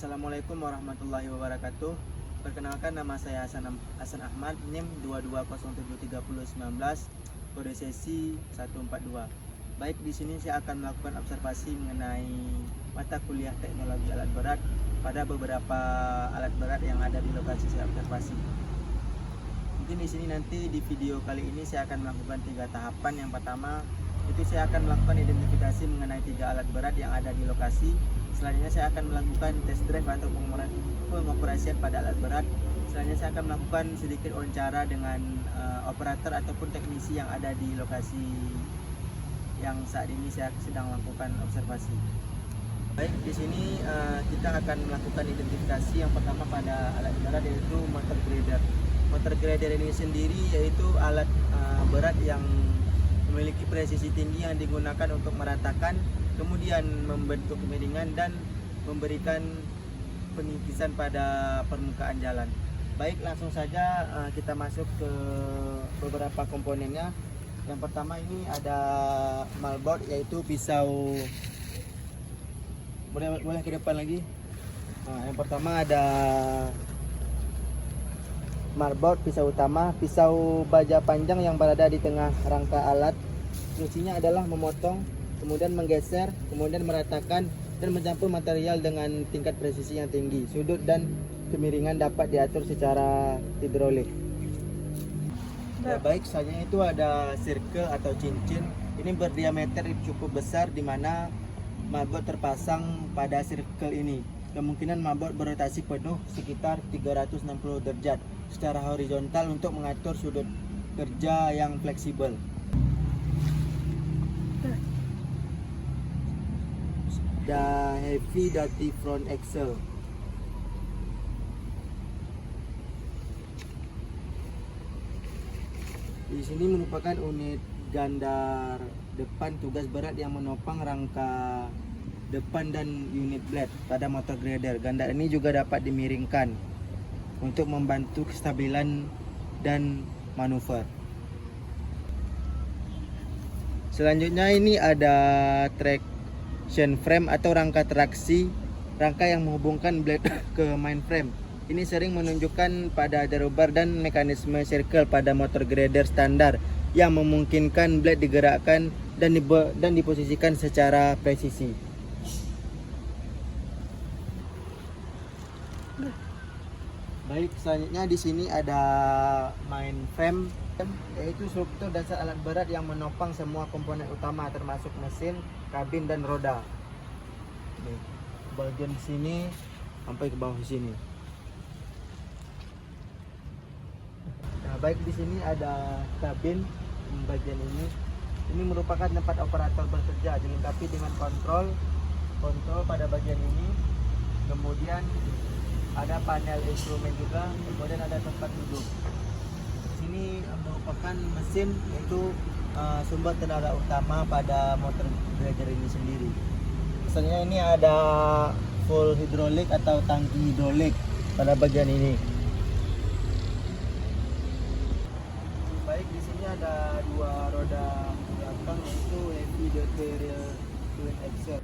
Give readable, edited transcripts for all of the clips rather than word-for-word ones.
Assalamualaikum warahmatullahi wabarakatuh. Perkenalkan, nama saya Hasan Ahmad, NIM 22073019, kode sesi 142. Baik, di sini saya akan melakukan observasi mengenai mata kuliah teknologi alat berat pada beberapa alat berat yang ada di lokasi saya observasi. Mungkin di sini nanti di video kali ini saya akan melakukan 3 tahapan. Yang pertama itu saya akan melakukan identifikasi mengenai 3 alat berat yang ada di lokasi. Selanjutnya saya akan melakukan test drive atau pengoperasian pada alat berat. Selanjutnya saya akan melakukan sedikit wawancara dengan operator ataupun teknisi yang ada di lokasi yang saat ini saya sedang melakukan observasi. Baik, di sini kita akan melakukan identifikasi yang pertama pada alat berat, yaitu motor grader. Motor grader ini sendiri yaitu alat berat yang memiliki presisi tinggi yang digunakan untuk meratakan, kemudian membentuk kemiringan dan memberikan penipisan pada permukaan jalan. Baik, langsung saja kita masuk ke beberapa komponennya. Yang pertama ini ada malboard, yaitu pisau. Boleh ke depan lagi. Yang pertama ada malboard, pisau utama, pisau baja panjang yang berada di tengah rangka alat. Fungsinya adalah memotong, kemudian menggeser, kemudian meratakan dan mencampur material dengan tingkat presisi yang tinggi. Sudut dan kemiringan dapat diatur secara hidrolik. Ya, baik, selanjutnya itu ada circle atau cincin. Ini berdiameter cukup besar, di mana mabot terpasang pada circle ini. Kemungkinan mabot berotasi penuh sekitar 360 derajat secara horizontal untuk mengatur sudut kerja yang fleksibel. Ada heavy duty front axle. Di sini merupakan unit gandar depan tugas berat yang menopang rangka depan dan unit blade pada motor grader. Gandar ini juga dapat dimiringkan untuk membantu kestabilan dan manuver. Selanjutnya ini ada traction frame atau rangka traksi, rangka yang menghubungkan blade ke mainframe. Ini sering menunjukkan pada drawbar dan mekanisme circle pada motor grader standar yang memungkinkan blade digerakkan dan diposisikan secara presisi. Baik, selanjutnya di sini ada mainframe, yaitu struktur dasar alat berat yang menopang semua komponen utama termasuk mesin, kabin dan roda. Nih, bagian sini sampai ke bawah sini. Nah, baik, di sini ada kabin bagian ini. Ini merupakan tempat operator bekerja, dilengkapi dengan kontrol pada bagian ini. Kemudian ada panel instrumen juga, kemudian ada tempat duduk. Sini merupakan mesin, yaitu sumber tenaga utama pada motor grader ini sendiri. Misalnya ini ada full hidrolik atau tangki hidrolik pada bagian ini. Baik, di sini ada 2 roda belakang, yaitu heavy duty rear twin axle.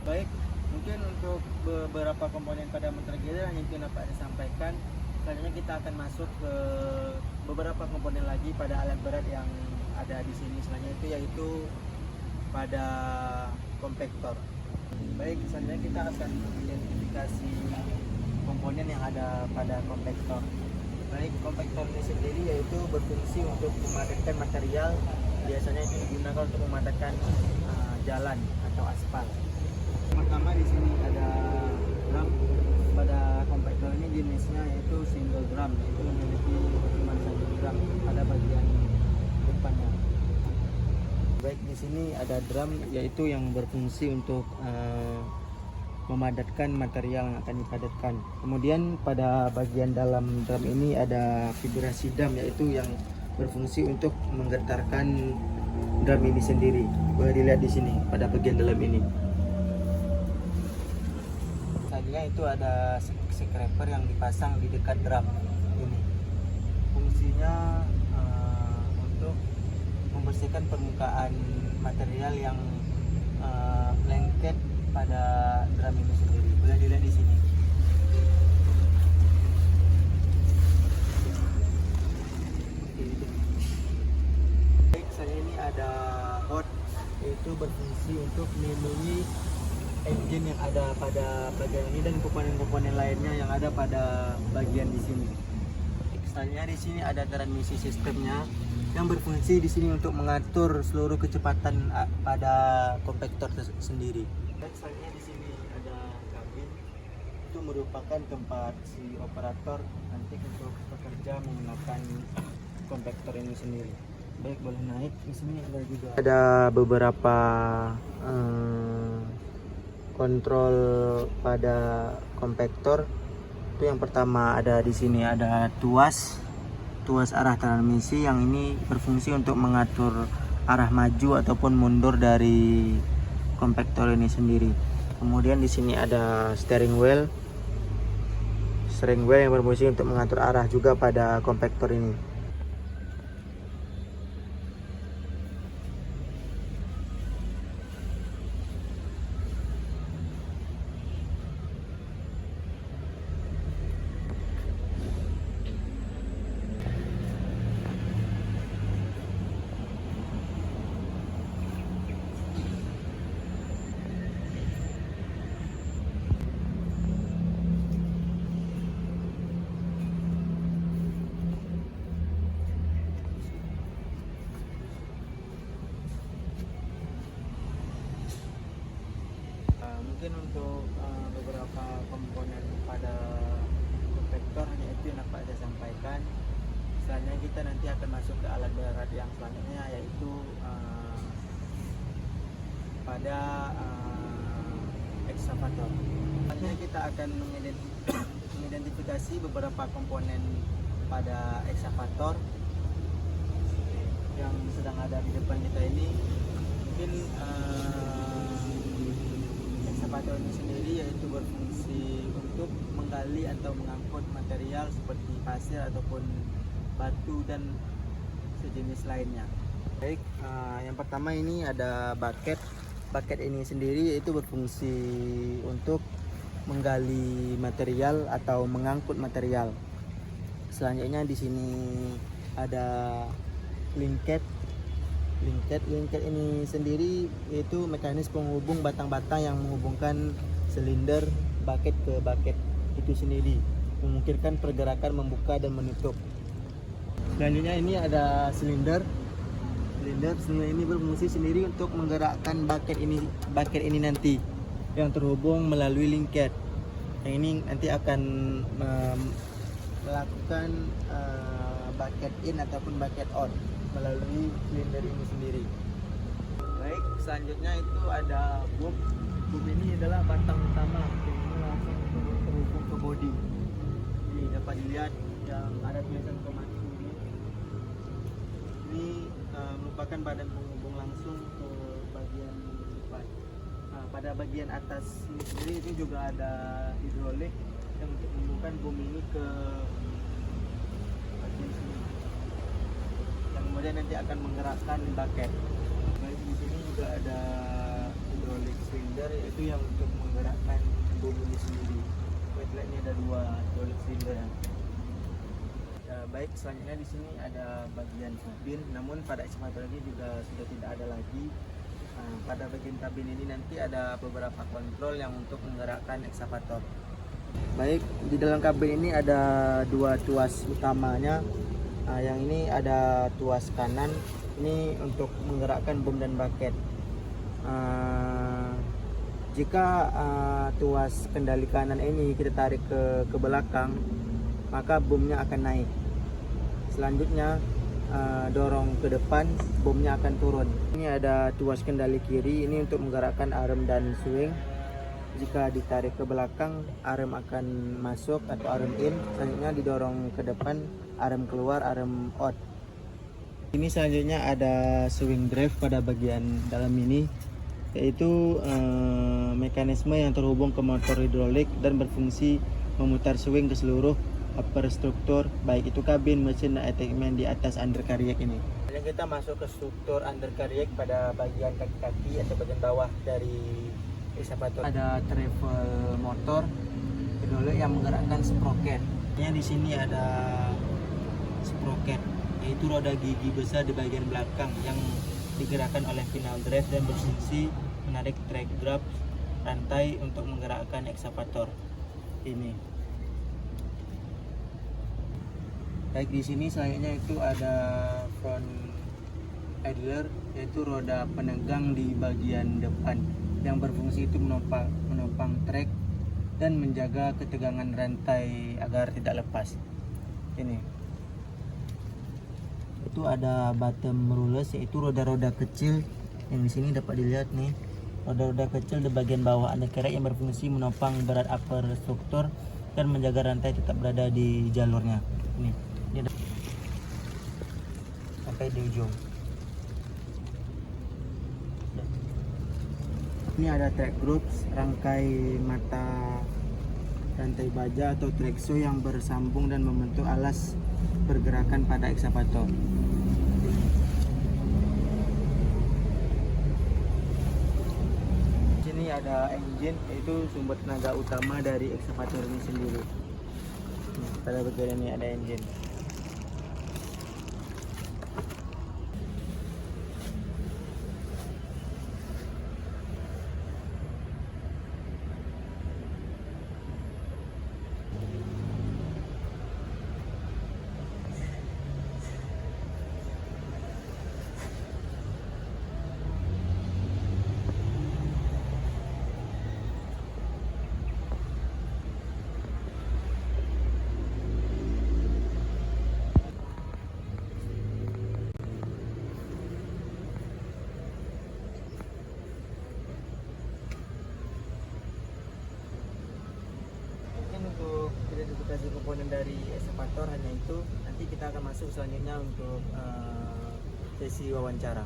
Baik, mungkin untuk beberapa komponen pada motor grader hanya itu dapat disampaikan. Selanjutnya kita akan masuk ke beberapa komponen lagi pada alat berat yang ada di sini. Selanjutnya itu yaitu pada kompaktor. Baik, selanjutnya kita akan identifikasi komponen yang ada pada kompaktor. Baik, kompaktor ini sendiri yaitu berfungsi untuk memadatkan material. Biasanya itu digunakan untuk memadatkan jalan atau aspal. Pertama di sini ada drum. Pada kompaktor ini jenisnya yaitu single drum, yaitu memiliki cuma 1 drum pada bagian depannya. Baik, di sini ada drum, yaitu yang berfungsi untuk memadatkan material yang akan dipadatkan. Kemudian pada bagian dalam drum ini ada vibrasi dam, yaitu yang berfungsi untuk menggetarkan drum ini sendiri. Boleh dilihat di sini pada bagian dalam ini. Selanjutnya itu ada scraper yang dipasang di dekat drum ini. Fungsinya untuk membersihkan permukaan material yang lengket pada drum ini sendiri. Boleh dilihat di sini. Baik, saya ini ada hot, yaitu berfungsi untuk melindungi engine yang ada pada bagian ini dan komponen-komponen lainnya yang ada pada bagian di sini. Selanjutnya di sini ada transmisi sistemnya yang berfungsi di sini untuk mengatur seluruh kecepatan pada kompaktor sendiri. Dan selanjutnya di sini ada kabin, itu merupakan tempat si operator nanti untuk bekerja menggunakan kompaktor ini sendiri. Baik, boleh naik. Di sini ada juga ada beberapa kontrol pada kompaktor. Itu yang pertama ada di sini ada tuas arah transmisi, yang ini berfungsi untuk mengatur arah maju ataupun mundur dari kompaktor ini sendiri. Kemudian di sini ada steering wheel yang berfungsi untuk mengatur arah juga pada kompaktor ini. Mungkin untuk beberapa komponen pada kompaktor hanya itu yang dapat saya sampaikan. Selanjutnya kita nanti akan masuk ke alat berat yang selanjutnya, yaitu pada ekskavator. Selanjutnya kita akan mengidentifikasi beberapa komponen pada ekskavator yang sedang ada di depan kita ini. Mungkin ekskavator ini sendiri yaitu berfungsi untuk menggali atau mengangkut material seperti pasir ataupun batu dan sejenis lainnya. Baik, yang pertama ini ada bucket. Bucket ini sendiri yaitu berfungsi untuk menggali material atau mengangkut material. Selanjutnya di sini ada linket. Linket ini sendiri yaitu mekanisme penghubung batang-batang yang menghubungkan silinder bucket ke bucket itu sendiri, memungkinkan pergerakan membuka dan menutup. Selanjutnya ini ada silinder ini berfungsi sendiri untuk menggerakkan bucket ini nanti yang terhubung melalui linket. Yang ini nanti akan melakukan bucket in ataupun bucket out melalui silinder ini sendiri. Baik, selanjutnya itu ada boom. Boom ini adalah batang utama, ini langsung terhubung ke bodi. Ini dapat dilihat yang ada tulisan otomatis ini. Ini merupakan badan penghubung langsung ke bagian depan. Pada bagian atas ini sendiri itu juga ada hidrolik yang untuk menghubungkan boom ini ke bagian sini. Kemudian nanti akan menggerakkan bucket. Baik, di sini juga ada hydraulic cylinder, yaitu yang untuk menggerakkan boom ini sendiri. Baik, ini ada dua hydraulic cylinder. Baik, selanjutnya di sini ada bagian kabin, namun pada ekskavator ini juga sudah tidak ada lagi. Pada bagian kabin ini nanti ada beberapa kontrol yang untuk menggerakkan ekskavator. Baik, di dalam kabin ini ada dua tuas utamanya. Yang ini ada tuas kanan, ini untuk menggerakkan boom dan bucket. Jika tuas kendali kanan ini kita tarik ke belakang, maka boomnya akan naik. Selanjutnya dorong ke depan, boomnya akan turun. Ini ada tuas kendali kiri, ini untuk menggerakkan arm dan swing. Jika ditarik ke belakang, arm akan masuk atau arm in. Selanjutnya didorong ke depan, arm keluar, arm out. Ini selanjutnya ada swing drive pada bagian dalam ini, yaitu mekanisme yang terhubung ke motor hidrolik dan berfungsi memutar swing ke seluruh upper struktur, baik itu kabin, mesin, dan attachment di atas undercarriage ini. Dan kita masuk ke struktur undercarriage pada bagian kaki-kaki atau bagian bawah dari eskavator. Ada travel motor hidrolik yang menggerakkan sprocket. Di sini ada sprocket, yaitu roda gigi besar di bagian belakang yang digerakkan oleh final drive dan berfungsi menarik track grab rantai untuk menggerakkan eskavator ini. Baik, di sini selanjutnya itu ada front idler, yaitu roda penegang di bagian depan yang berfungsi itu menopang trek dan menjaga ketegangan rantai agar tidak lepas. Ini itu ada bottom rulers, yaitu roda-roda kecil yang di sini dapat dilihat nih, roda-roda kecil di bagian bawah undercarriage yang berfungsi menopang berat upper struktur dan menjaga rantai tetap berada di jalurnya. Ini sampai di ujung. Ini ada track groups, rangkai mata rantai baja atau trekso yang bersambung dan membentuk alas pergerakan pada eskavator. Di sini ada engine, yaitu sumber tenaga utama dari eskavator ini sendiri. Pada bagian ini ada engine. Untuk identifikasi komponen dari eskavator hanya itu. Nanti kita akan masuk selanjutnya untuk sesi wawancara.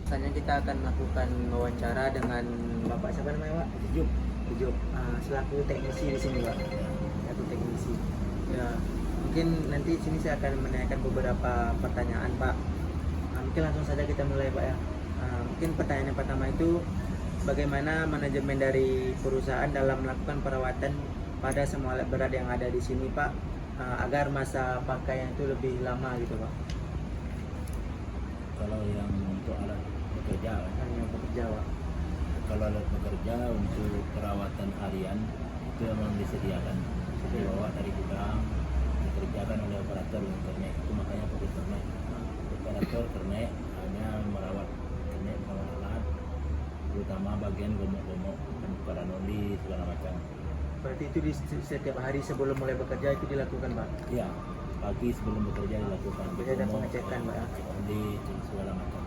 Selanjutnya kita akan melakukan wawancara dengan Bapak siapa namanya, Pak? Ujup. Selaku teknisi di sini, Pak. Selaku teknisi. Ya, mungkin nanti di sini saya akan menanyakan beberapa pertanyaan, Pak. Mungkin langsung saja kita mulai, Pak ya. Mungkin pertanyaan yang pertama itu, bagaimana manajemen dari perusahaan dalam melakukan perawatan pada semua alat berat yang ada di sini, Pak, agar masa pakaian itu lebih lama gitu, Pak? Kalau yang untuk alat bekerja, Pak. kalau alat bekerja untuk perawatan harian itu memang disediakan, dibawa dari gudang, dikerjakan oleh operator yang kernet, itu makanya pakai kernet. Operator kernet hanya merawat alat, terutama bagian gomok-gomok, penukaran oli segala macam. Berarti itu di setiap hari sebelum mulai bekerja itu dilakukan, Pak? Iya, pagi sebelum bekerja dilakukan. Jadi ada pengecekan, Pak ya? Oli segala macam.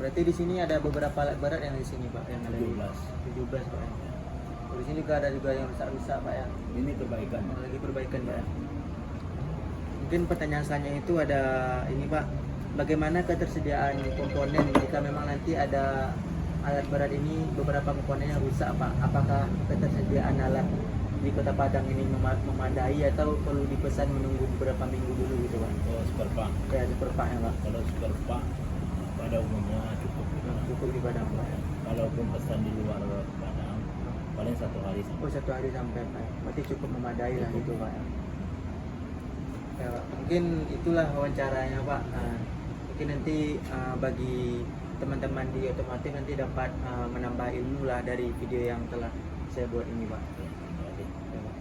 Berarti di sini ada beberapa alat berat yang di sini, Pak, yang ada 17, Pak ya. Di sini juga ada yang rusak-rusak, Pak ya. Ini perbaikan. Lagi perbaikan, Pak ya. Mungkin pertanyaan selanjutnya itu ada ini, Pak. Bagaimana ketersediaan komponen jika memang nanti ada alat berat ini beberapa komponennya rusak, Pak? Apakah ketersediaan alat di Kota Padang ini memadai atau perlu dipesan menunggu beberapa minggu dulu gitu, Pak? Oh, spare part. Ya, spare part ya, Pak. Kalau spare part pada umumnya Cukup di Padang, Pak. Kalaupun pesan di luar Padang paling 1 hari sampai. Oh, 1 hari sampai, Pak. Berarti cukup memadai lah gitu, Pak. Ya, Pak. Mungkin itulah wawancaranya, Pak. Mungkin nanti bagi teman-teman di otomotif nanti dapat menambah ilmu lah dari video yang telah saya buat ini, Pak. Oke, terima kasih. Ya, Pak.